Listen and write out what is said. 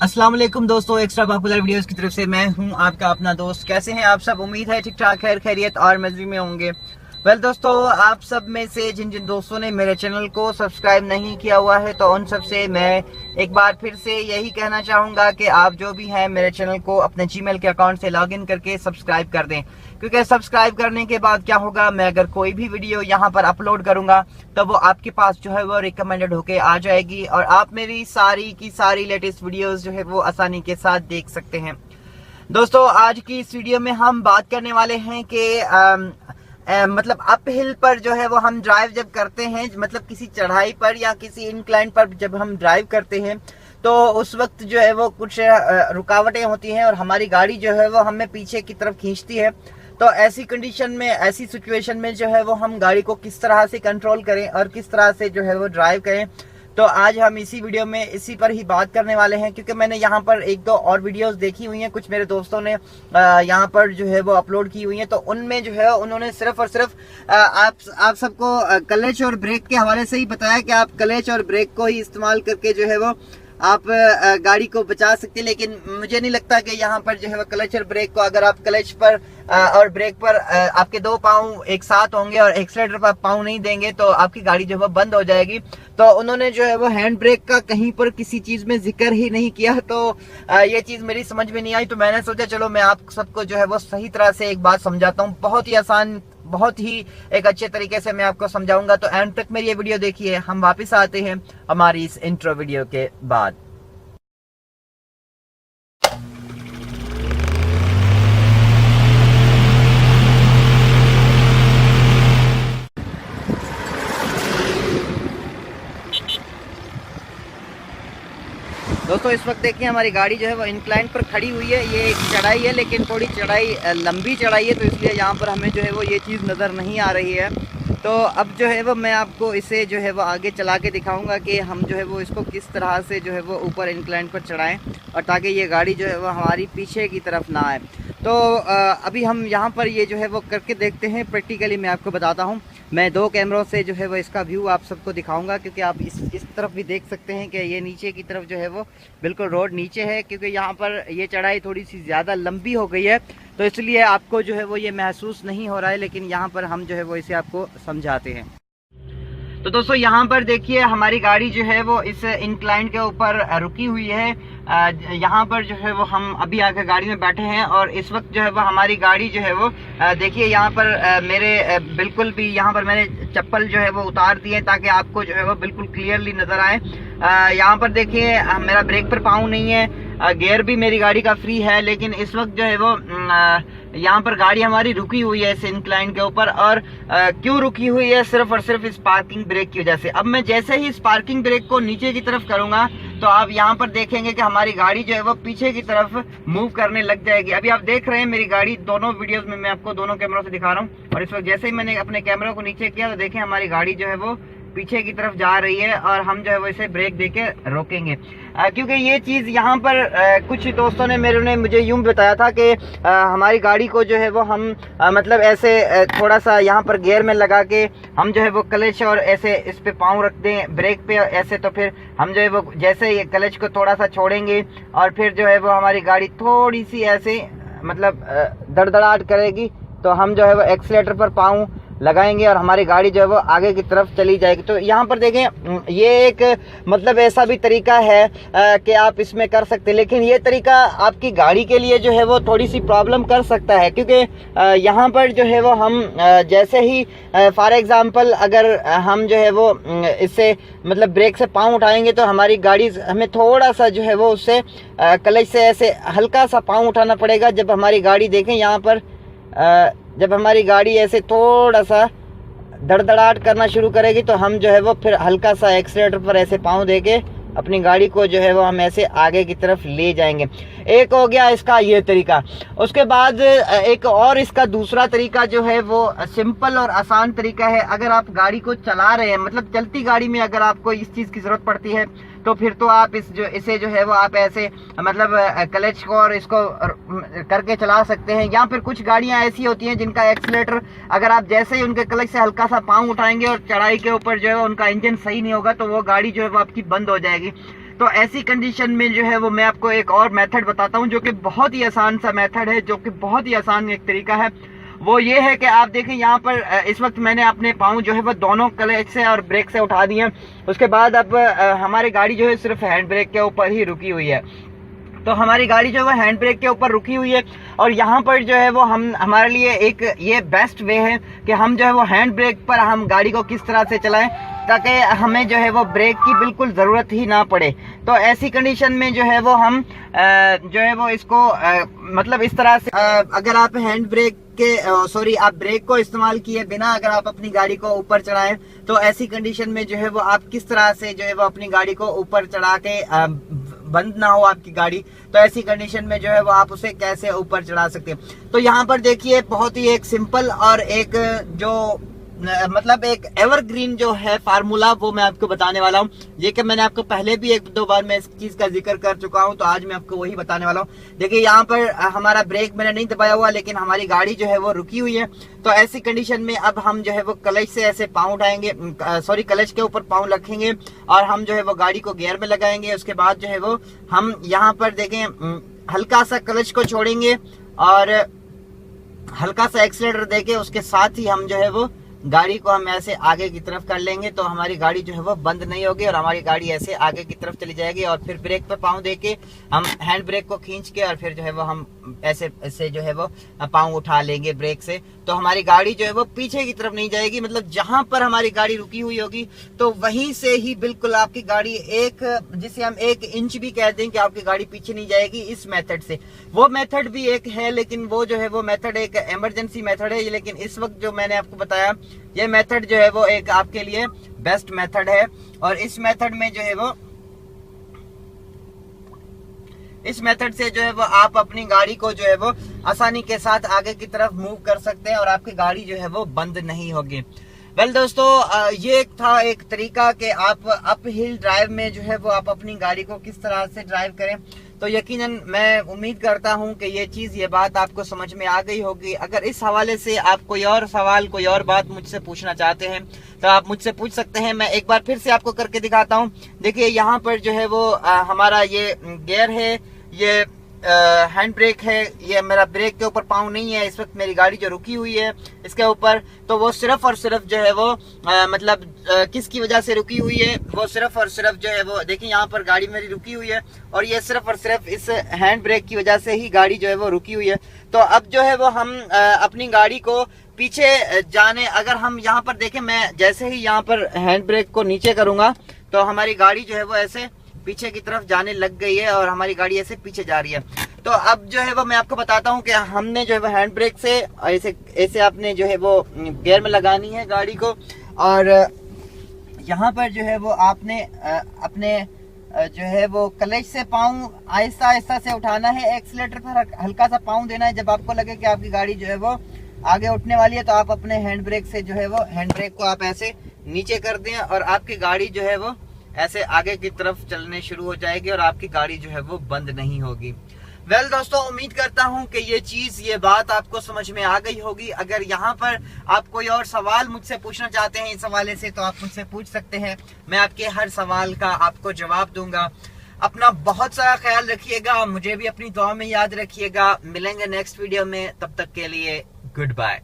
अस्सलाम वालेकुम दोस्तों, एक्स्ट्रा पॉपुलर वीडियोस की तरफ से मैं हूं आपका अपना दोस्त। कैसे हैं आप सब? उम्मीद है ठीक ठाक, खैर खैरियत और मजे में होंगे। दोस्तों, आप सब में से जिन जिन दोस्तों ने मेरे चैनल को सब्सक्राइब नहीं किया हुआ है तो उन सब से मैं एक बार फिर से यही कहना चाहूँगा कि आप जो भी हैं मेरे चैनल को अपने जीमेल के अकाउंट से लॉगिन करके सब्सक्राइब कर दें, क्योंकि सब्सक्राइब करने के बाद क्या होगा, मैं अगर कोई भी वीडियो यहाँ पर अपलोड करूँगा तो वो आपके पास जो है वो रिकमेंडेड होके आ जाएगी और आप मेरी सारी की सारी लेटेस्ट वीडियोस जो है वो आसानी के साथ देख सकते हैं। दोस्तों, आज की इस वीडियो में हम बात करने वाले हैं कि मतलब अप हिल पर जो है वो हम ड्राइव जब करते हैं, मतलब किसी चढ़ाई पर या किसी इंक्लाइन पर जब हम ड्राइव करते हैं तो उस वक्त जो है वो कुछ रुकावटें होती हैं और हमारी गाड़ी जो है वो हमें पीछे की तरफ खींचती है। तो ऐसी कंडीशन में, ऐसी सिचुएशन में जो है वो हम गाड़ी को किस तरह से कंट्रोल करें और किस तरह से जो है वो ड्राइव करें, तो आज हम इसी वीडियो में इसी पर ही बात करने वाले हैं। क्योंकि मैंने यहाँ पर एक दो और वीडियोस देखी हुई हैं, कुछ मेरे दोस्तों ने यहाँ पर जो है वो अपलोड की हुई हैं, तो उनमें जो है उन्होंने सिर्फ और सिर्फ आप सबको क्लच और ब्रेक के हवाले से ही बताया कि आप क्लच और ब्रेक को ही इस्तेमाल करके जो है वो आप गाड़ी को बचा सकते हैं। लेकिन मुझे नहीं लगता कि यहाँ पर जो है वो क्लच और ब्रेक को, अगर आप क्लच पर और ब्रेक पर आपके दो पाँव एक साथ होंगे और एक्सीलेटर पर पाँव नहीं देंगे तो आपकी गाड़ी जो है वो बंद हो जाएगी। तो उन्होंने जो है वो हैंड ब्रेक का कहीं पर किसी चीज में जिक्र ही नहीं किया, तो ये चीज मेरी समझ में नहीं आई। तो मैंने सोचा चलो मैं आप सबको जो है वो सही तरह से एक बात समझाता हूँ, बहुत ही आसान, बहुत ही एक अच्छे तरीके से मैं आपको समझाऊंगा। तो एंड तक मेरी ये वीडियो देखिए। हम वापस आते हैं हमारी इस इंट्रो वीडियो के बाद। दोस्तों, इस वक्त देखिए हमारी गाड़ी जो है वो इंक्लाइन पर खड़ी हुई है। ये एक चढ़ाई है लेकिन थोड़ी चढ़ाई लंबी चढ़ाई है, तो इसलिए यहाँ पर हमें जो है वो ये चीज़ नज़र नहीं आ रही है। तो अब जो है वो मैं आपको इसे जो है वो आगे चला के दिखाऊंगा कि हम जो है वो इसको किस तरह से जो है वो ऊपर इंक्लाइन पर चढ़ाएं और ताकि ये गाड़ी जो है वो हमारी पीछे की तरफ ना आए। तो अभी हम यहाँ पर ये जो है वो करके देखते हैं। प्रैक्टिकली मैं आपको बताता हूँ। मैं दो कैमरों से जो है वो इसका व्यू आप सबको दिखाऊंगा, क्योंकि आप इस तरफ भी देख सकते हैं कि ये नीचे की तरफ जो है वो बिल्कुल रोड नीचे है, क्योंकि यहाँ पर ये चढ़ाई थोड़ी सी ज़्यादा लंबी हो गई है, तो इसलिए आपको जो है वो ये महसूस नहीं हो रहा है। लेकिन यहाँ पर हम जो है वो इसे आपको समझाते हैं। तो दोस्तों, यहाँ पर देखिए हमारी गाड़ी जो है वो इस इंक्लाइन के ऊपर रुकी हुई है। यहाँ पर जो है वो हम अभी आकर गाड़ी में बैठे हैं और इस वक्त जो है वो हमारी गाड़ी जो है वो देखिए यहाँ पर मेरे बिल्कुल भी यहाँ पर मैंने चप्पल जो है वो उतार दी है ताकि आपको जो है वो बिल्कुल क्लियरली नजर आए। यहाँ पर देखिए मेरा ब्रेक पर पाँव नहीं है, गियर भी मेरी गाड़ी का फ्री है, लेकिन इस वक्त जो है वो यहाँ पर गाड़ी हमारी रुकी हुई है इस इंक्लाइन के ऊपर। और क्यों रुकी हुई है? सिर्फ और सिर्फ इस पार्किंग ब्रेक की वजह से। अब मैं जैसे ही इस पार्किंग ब्रेक को नीचे की तरफ करूंगा तो आप यहाँ पर देखेंगे कि हमारी गाड़ी जो है वो पीछे की तरफ मूव करने लग जाएगी। अभी आप देख रहे हैं मेरी गाड़ी, दोनों वीडियोस में मैं आपको दोनों कैमरों से दिखा रहा हूँ। और इस वक्त जैसे ही मैंने अपने कैमरे को नीचे किया तो देखें हमारी गाड़ी जो है वो पीछे की तरफ जा रही है और हम जो है वो इसे ब्रेक देके रोकेंगे। क्योंकि ये चीज़ यहाँ पर कुछ दोस्तों ने मुझे यूं बताया था कि हमारी गाड़ी को जो है वो हम मतलब ऐसे थोड़ा सा यहाँ पर गियर में लगा के हम जो है वो क्लच और ऐसे इस पे पाँव रख दें ब्रेक पे ऐसे, तो फिर हम जो है वो जैसे ये क्लच को थोड़ा सा छोड़ेंगे और फिर जो है वो हमारी गाड़ी थोड़ी सी ऐसे मतलब दड़दड़ाहट करेगी, तो हम जो है वो एक्सीलेटर पर पाँव लगाएंगे और हमारी गाड़ी जो है वो आगे की तरफ चली जाएगी। तो यहाँ पर देखें ये एक मतलब ऐसा भी तरीका है कि आप इसमें कर सकते हैं, लेकिन ये तरीका आपकी गाड़ी के लिए जो है वो थोड़ी सी प्रॉब्लम कर सकता है। क्योंकि यहाँ पर जो है वो हम जैसे ही फॉर एग्जांपल अगर हम जो है वो इससे मतलब ब्रेक से पाँव उठाएंगे तो हमारी गाड़ी हमें थोड़ा सा जो है वो उससे क्लच से ऐसे हल्का सा पाँव उठाना पड़ेगा। जब हमारी गाड़ी देखें यहाँ पर जब हमारी गाड़ी ऐसे थोड़ा सा धड़धड़ाहट करना शुरू करेगी तो हम जो है वो फिर हल्का सा एक्सीलेटर पर ऐसे पाँव देके अपनी गाड़ी को जो है वो हम ऐसे आगे की तरफ ले जाएंगे। एक हो गया इसका ये तरीका। उसके बाद एक और इसका दूसरा तरीका जो है वो सिंपल और आसान तरीका है। अगर आप गाड़ी को चला रहे हैं, मतलब चलती गाड़ी में अगर आपको इस चीज़ की ज़रूरत पड़ती है तो फिर तो आप इसे जो है वो आप ऐसे मतलब क्लच को और इसको करके चला सकते हैं। या फिर कुछ गाड़ियां ऐसी होती हैं जिनका एक्सीलेटर अगर आप जैसे ही उनके क्लच से हल्का सा पाँव उठाएंगे और चढ़ाई के ऊपर जो है उनका इंजन सही नहीं होगा तो वो गाड़ी जो है वो आपकी बंद हो जाएगी। तो ऐसी कंडीशन में जो है वो मैं आपको एक और मेथड बताता हूँ, जो कि बहुत ही आसान सा मेथड है, जो कि बहुत ही आसान एक तरीका है। वो ये है कि आप देखें यहाँ पर इस वक्त मैंने अपने पाँव जो है वो दोनों क्लच से और ब्रेक से उठा दिए हैं। उसके बाद अब हमारी गाड़ी जो है सिर्फ हैंड ब्रेक के ऊपर ही रुकी हुई है। तो हमारी गाड़ी जो है वो हैंड ब्रेक के ऊपर रुकी हुई है, और यहाँ पर जो है वो हमारे लिए एक ये बेस्ट वे है कि हम जो है वो हैंड ब्रेक पर हम गाड़ी को किस तरह से चलाएं ताकि हमें जो है वो ब्रेक की बिल्कुल ज़रूरत ही ना पड़े। तो ऐसी कंडीशन में जो है वो हम जो है वो इसको मतलब इस तरह से अगर आप हैंड ब्रेक के आप ब्रेक को इस्तेमाल किए बिना अगर आप अपनी गाड़ी को ऊपर चढ़ाएं, तो ऐसी कंडीशन में जो है वो आप किस तरह से जो है वो अपनी गाड़ी को ऊपर चढ़ा के बंद ना हो आपकी गाड़ी, तो ऐसी कंडीशन में जो है वो आप उसे कैसे ऊपर चढ़ा सकते हैं। तो यहाँ पर देखिए बहुत ही एक सिंपल और एक जो मतलब एक एवरग्रीन जो है फार्मूला वो मैं आपको बताने वाला हूँ। ये कि मैंने आपको पहले भी एक दो बार मैं इस चीज का जिक्र कर चुका हूँ, तो आज मैं आपको वही बताने वाला हूँ। देखिए यहाँ पर हमारा ब्रेक मैंने नहीं दबाया हुआ, लेकिन हमारी गाड़ी जो है वो रुकी हुई है। तो ऐसी कंडीशन में अब हम जो है वो क्लच से ऐसे पाँव उठाएंगे, क्लच के ऊपर पाँव रखेंगे और हम जो है वो गाड़ी को गियर में लगाएंगे। उसके बाद जो है वो हम यहाँ पर देखें हल्का सा क्लच को छोड़ेंगे और हल्का सा एक्सीलरेटर देके उसके साथ ही हम जो है वो गाड़ी को हम ऐसे आगे की तरफ कर लेंगे, तो हमारी गाड़ी जो है वो बंद नहीं होगी और हमारी गाड़ी ऐसे आगे की तरफ चली जाएगी। और फिर ब्रेक पे पाँव देके हम हैंड ब्रेक को खींच के और फिर जो है वो हम ऐसे जो है वो पाँव उठा लेंगे ब्रेक से, तो हमारी गाड़ी जो है वो पीछे की तरफ नहीं जाएगी। मतलब जहां पर हमारी गाड़ी रुकी हुई होगी तो वहीं से ही बिल्कुल आपकी गाड़ी जिसे हम 1 इंच भी कह दें कि आपकी गाड़ी पीछे नहीं जाएगी इस मेथड से। वो मेथड भी एक है, लेकिन वो जो है वो मेथड एक इमरजेंसी मेथड है, लेकिन इस वक्त जो मैंने आपको बताया ये मेथड जो है वो एक आपके लिए बेस्ट मेथड है। और इस मेथड में जो है वो इस मेथड से जो है वो आप अपनी गाड़ी को जो है वो आसानी के साथ आगे की तरफ मूव कर सकते हैं और आपकी गाड़ी जो है वो बंद नहीं होगी। वेल दोस्तों, ये था एक तरीका कि आप अप हिल ड्राइव में जो है वो आप अपनी गाड़ी को किस तरह से ड्राइव करें। तो यकीनन मैं उम्मीद करता हूं कि ये बात आपको समझ में आ गई होगी। अगर इस हवाले से आप कोई और सवाल कोई और बात मुझसे पूछना चाहते हैं तो आप मुझसे पूछ सकते हैं। मैं एक बार फिर से आपको करके दिखाता हूं। देखिए यहाँ पर जो है वो हमारा ये गियर है, ये हैंड ब्रेक है, ये मेरा ब्रेक के ऊपर पाँव नहीं है। इस वक्त मेरी गाड़ी जो रुकी हुई है इसके ऊपर, तो वो सिर्फ और सिर्फ जो है वो किसकी वजह से रुकी हुई है, वो सिर्फ और सिर्फ जो है वो देखिए यहाँ पर गाड़ी मेरी रुकी हुई है और ये सिर्फ और सिर्फ इस हैंड ब्रेक की वजह से ही गाड़ी जो है वो रुकी हुई है। तो अब जो है वो हम अपनी गाड़ी को पीछे जाने, अगर हम यहाँ पर देखें, मैं जैसे ही यहाँ पर हैंड ब्रेक को नीचे करूंगा तो हमारी गाड़ी जो है वो ऐसे पीछे की तरफ जाने लग गई है और हमारी गाड़ी ऐसे पीछे जा रही है। तो अब जो है वो मैं आपको बताता हूँ कि हमने जो है वो हैंड ब्रेक से ऐसे आपने जो है वो गियर में लगानी है गाड़ी को, और यहाँ पर जो है वो आपने अपने जो है वो क्लच से पाँव आहिस्ता आहिस्ता से उठाना है, एक्सीलेटर पर हल्का सा पाँव देना है। जब आपको लगे कि आपकी गाड़ी जो है वो आगे उठने वाली है तो आप अपने हैंड ब्रेक से जो है वो हैंड ब्रेक को आप ऐसे नीचे कर दें और आपकी गाड़ी जो है वो ऐसे आगे की तरफ चलने शुरू हो जाएगी और आपकी गाड़ी जो है वो बंद नहीं होगी। वेल दोस्तों, उम्मीद करता हूं कि ये बात आपको समझ में आ गई होगी। अगर यहाँ पर आप कोई और सवाल मुझसे पूछना चाहते हैं इस हवाले से तो आप मुझसे पूछ सकते हैं, मैं आपके हर सवाल का आपको जवाब दूंगा। अपना बहुत सारा ख्याल रखिएगा, मुझे भी अपनी दुआ में याद रखिएगा। मिलेंगे नेक्स्ट वीडियो में, तब तक के लिए गुड बाय।